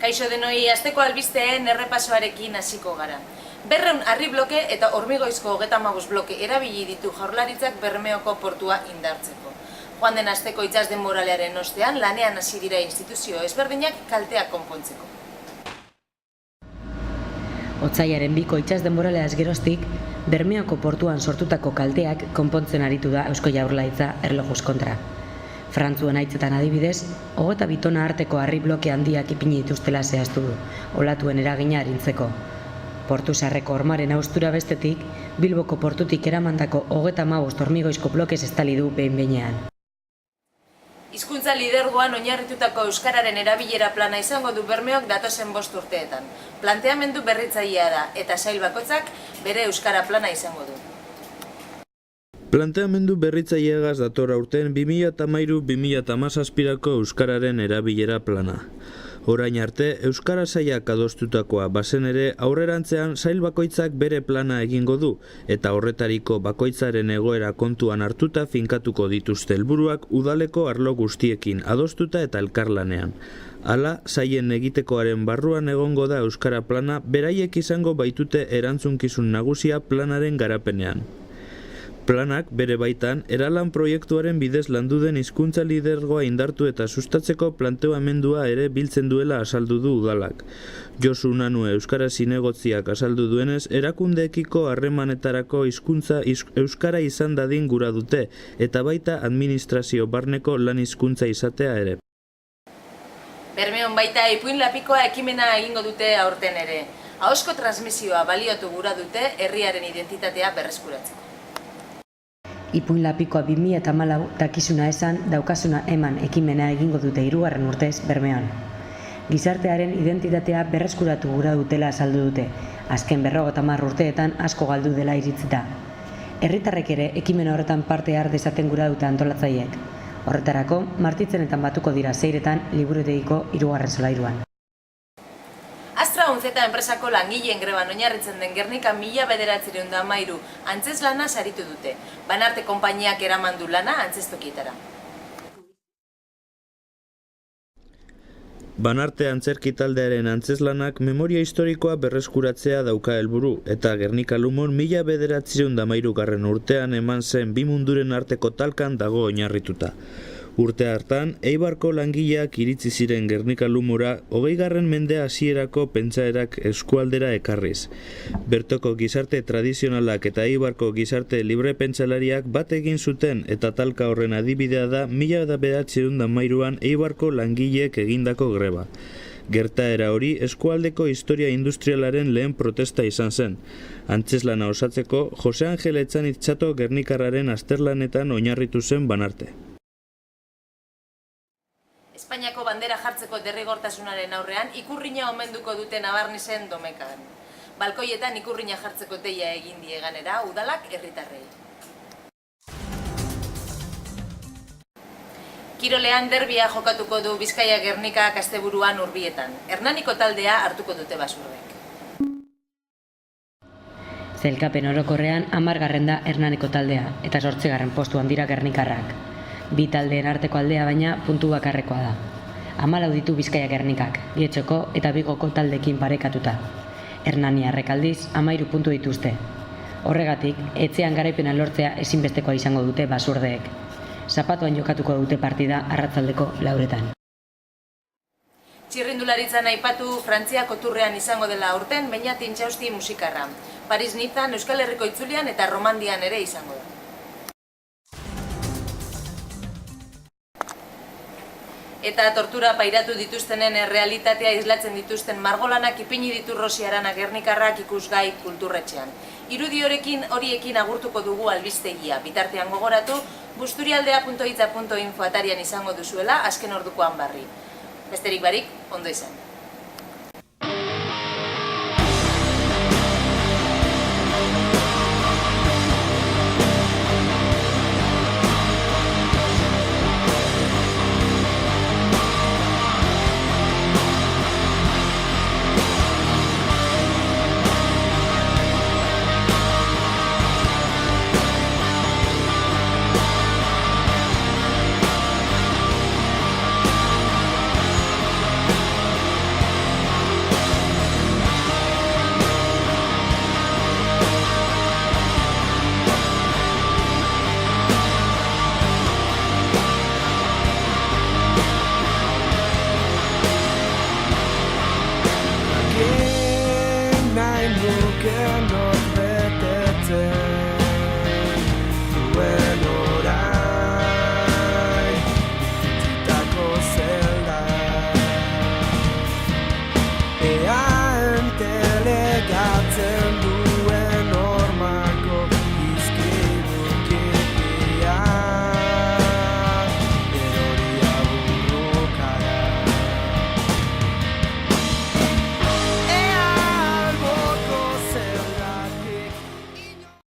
Kaixo denoi, asteko albisteen errepasoarekin hasiko gara. 200 harri bloke eta hormigoizko 35 bloke erabili ditu Jaurlaritzak Bermeoko portua indartzeko. Joan den asteko itsas denboralearen ostean lanean hasi dira instituzio ezberdinak kalteak konpontzeko. Otsailaren 2ko itsas denboraleaz geroztik, Bermeoko portuan sortutako kalteak konpontzen aritu da Eusko Jaurlaritza erlojuz kontra. Frantzuen haitzetan adibidez, 22 tona arteko harri bloke handiak ipini dituztela zehaztu du, olatuen eragina arintzeko. Portu Zaharreko hormaren haustura bestetik, Bilboko portutik eramandako 35 hormigoizko blokez estali du behin-behinean. Hizkuntza lidergoan oinarritutako euskararen erabilera plana izango du Bermeok datozen 5 urteetan. Planteamendu berritzailea da eta sail bakoitzak bere euskara plana izango du. Planteamendu berritzaileagaz dator aurten 2013-2017 euskararen erabilera plana. Orain arte, euskara sailak adostutakoa bazen ere aurrerantzean sail bakoitzak bere plana egingo du eta horretariko bakoitzaren egoera kontuan hartuta finkatuko dituzte helburuak udaleko arlo guztiekin adostuta eta elkarlanean. Hala, sailen egitekoaren barruan egongo da euskara plana, beraiek izango baitute erantzunkizun nagusia planaren garapenean. Planak bere baitan eralan proiektuaren bidez landu den hizkuntza lidergoa indartu eta sustatzeko planteamendua ere biltzen duela azaldu du udalak. Josu Unanue euskara zinegotziak azaldu duenez, erakundeekiko harremanetarako hizkuntza euskara izan dadin gura dute eta baita administrazio barneko lan hizkuntza izatea ere. Bermeon baita ipuin lapikoa ekimena egingo dute aurten ere. Ahozko transmisioa baliotu gura dute herriaren identitatea berreskuratzeko. Ipuin lapikoa 2014 dakizuna esan, daukasuna eman ekimena egingo dute 3. urtez Bermeon. Gizartearen identitatea berreskuratu gura dutela azaldu dute, azken 50 urteetan asko galdu dela iritzita. Herritarrek ere ekimen horretan parte har dezaten gura dute antolatzaileek. Horretarako, Martitzenetan batuko dira 6etan liburutegiko 3. solairuan. Astra Unzeta enpresako langileen greban oinarritzen den Gernika 1913 antzeslana saritu dute. Banarte konpainiak eraman du lana antzestokietara. Banarte antzerki taldearen antzeslanak memoria historikoa berreskuratzea dauka helburu eta Gernika Lumon 1913 urtean eman zen bi munduren arteko talkan dago oinarrituta. Urte hartan, Eibarko langileak iritzi ziren Gernika Lumora 20. mende hasierako pentsaerak eskualdera ekarriz. Bertoko gizarte tradizionalak eta Eibarko gizarte libre pentsalariak bat egin zuten eta talka horren adibidea da 1913an Eibarko langileek egindako greba. Gertaera hori eskualdeko historia industrialaren lehen protesta izan zen. Antzeslana osatzeko, Jose Angel Etxanitz Txato Gernikarraren azterlanetan oinarritu zen Banarte. Espainiako bandera jartzeko derrigortasunaren aurrean ikurrina omenduko dute Nabarnizen Domekan. Balkoietan ikurrina jartzeko deia egin die ganera udalak herritarrei. Kirolean derbia jokatuko du Bizkaia Gernika asteburuan Urbietan. Hernaniko taldea hartuko dute Basurdek. Zelkapen orokorrean 10. da Hernaniko taldea eta 8. postuan dira Gernikarrak. Bi taldeen arteko aldea baina puntu bakarrekoa da. 14 ditu Bizkaia Gernikak, Getxoko eta Bigoko taldekin parekatuta. Hernaniarrek aldiz 13 puntu dituzte. Horregatik, etxean garaipena lortzea ezinbestekoa izango dute Basurdeek. Zapatuan jokatuko dute partida arratsaldeko 4etan. Txirrindularitzan aipatu Frantziako turrean izango dela aurten Beñat Intxausti musikarra. Paris-Nizan, Euskal Herriko itzulian eta Romandian ere izango da. Eta tortura pairatu dituztenen errealitatea islatzen dituzten margolanak ipini ditu Rosiarana Gernikarrak ikusgai kulturretxean. Irudi horiekin agurtuko dugu albistegia. Bitartean gogoratu, busturialdea.itza.info atarian izango duzuela azken ordukoan barri. Besterik barik, ondo izan.